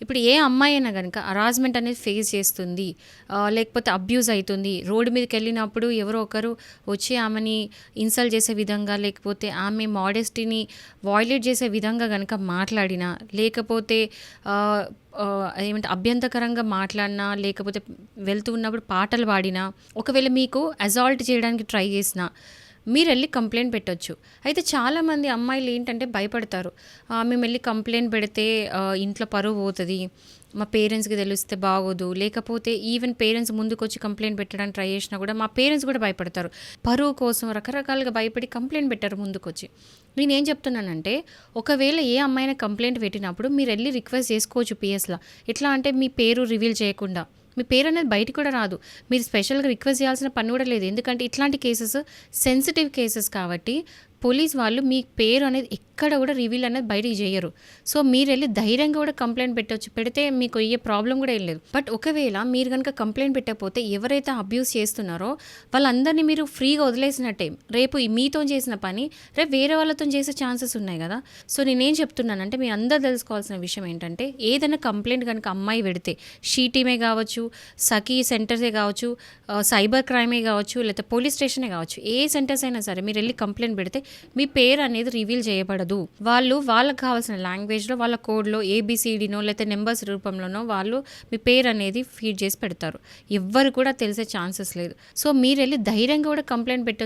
ఇప్పుడు ఏ అమ్మాయి అయినా గనుక హరాస్మెంట్ అనేది ఫేస్ చేస్తుంది. లేకపోతే అబ్యూజ్ అయితుంది. రోడ్డు మీదకెళ్ళినప్పుడు ఎవరో ఒకరు వచ్చి ఆమెని ఇన్సల్ట్ చేసే విధంగా, లేకపోతే ఆమె మోడెస్టీని వయలేట్ చేసే విధంగా గనక మాట్లాడినా, లేకపోతే ఆహ్, ఏమంటే అభ్యంతరకరంగా మాట్లాడినా, లేకపోతే వెళ్తూ ఉన్నప్పుడు పాటలు పాడినా, ఒకవేళ మీకు అసాల్ట్ చేయడానికి ట్రై చేసినా మీరెళ్ళి కంప్లెయింట్ పెట్టొచ్చు. అయితే చాలామంది అమ్మాయిలు ఏంటంటే భయపడతారు. మేమెళ్ళి కంప్లెయింట్ పెడితే ఇంట్లో పరువు పోతది. మా పేరెంట్స్‌కి తెలిస్తే బాగోదు. లేకపోతే ఈవెన్ పేరెంట్స్ ముందుకొచ్చి కంప్లెయింట్ పెట్టడానికి ట్రై చేసినా కూడా మా పేరెంట్స్ కూడా భయపడతారు. పరువు కోసం రకరకాలుగా భయపడి కంప్లెయింట్ పెట్టరు ముందుకొచ్చి. నేనేం చెప్తున్నానంటే, ఒకవేళ ఏ అమ్మాయినా కంప్లెయింట్ పెట్టినప్పుడు మీరెళ్ళి రిక్వెస్ట్ చేసుకోవచ్చు పీఎస్‌లా. ఎట్లా అంటే మీ పేరు రివీల్ చేయకుండా. మీ పేరనేది బయటికి కూడా రాదు. మీరు స్పెషల్‌గా రిక్వెస్ట్ చేయాల్సిన పని కూడా లేదు. ఎందుకంటే ఇట్లాంటి కేసెస్ సెన్సిటివ్ కేసెస్ కాబట్టి పోలీస్ వాళ్ళు మీ పేరు అనేది ఎక్కడ కూడా రివీల్ అనేది బయటికి చేయరు. సో, మీరెళ్ళి ధైర్యంగా కూడా కంప్లెయింట్ పెట్టొచ్చు. పెడితే మీకు అయ్యే ప్రాబ్లమ్ కూడా ఏం లేదు. బట్ ఒకవేళ మీరు గనుక కంప్లెయింట్ పెట్టకపోతే ఎవరైతే అబ్యూస్ చేస్తున్నారో వాళ్ళందరినీ మీరు ఫ్రీగా వదిలేసినట్టే. రేపు మీతోని చేసిన పని రేపు వేరే వాళ్ళతోని చేసే ఛాన్సెస్ ఉన్నాయి గదా! సో, నేనేం చెప్తున్నానంటే మీ అందరూ తెలుసుకోవాల్సిన విషయం ఏంటంటే, ఏదైనా కంప్లెయింట్ గనుక అమ్మాయి పెడితే షీ టీమే కావచ్చు, సఖీ సెంటర్సే కావచ్చు, సైబర్ క్రైమే కావచ్చు, లేకపోతే పోలీస్ స్టేషనే కావచ్చు. ఏ సెంటర్స్ అయినా సరే మీరెళ్ళి కంప్లెయింట్ పెడితే మీ పేరు అనేది రివీల్ చేయబడదు. వాళ్ళు వాళ్ళకి కావాల్సిన లాంగ్వేజ్‌లో వాళ్ళ కోడ్‌లో ఏబీసీడీనో లేకపోతే నంబర్స్ రూపంలోనో వాళ్ళు మీ పేరు అనేది ఫీడ్ చేసి పెడతారు. ఎవ్వరు కూడా తెలిసే ఛాన్సెస్ లేదు. సో, మీరెళ్ళి ధైర్యంగా కూడా కంప్లెయింట్ పెట్టొచ్చు.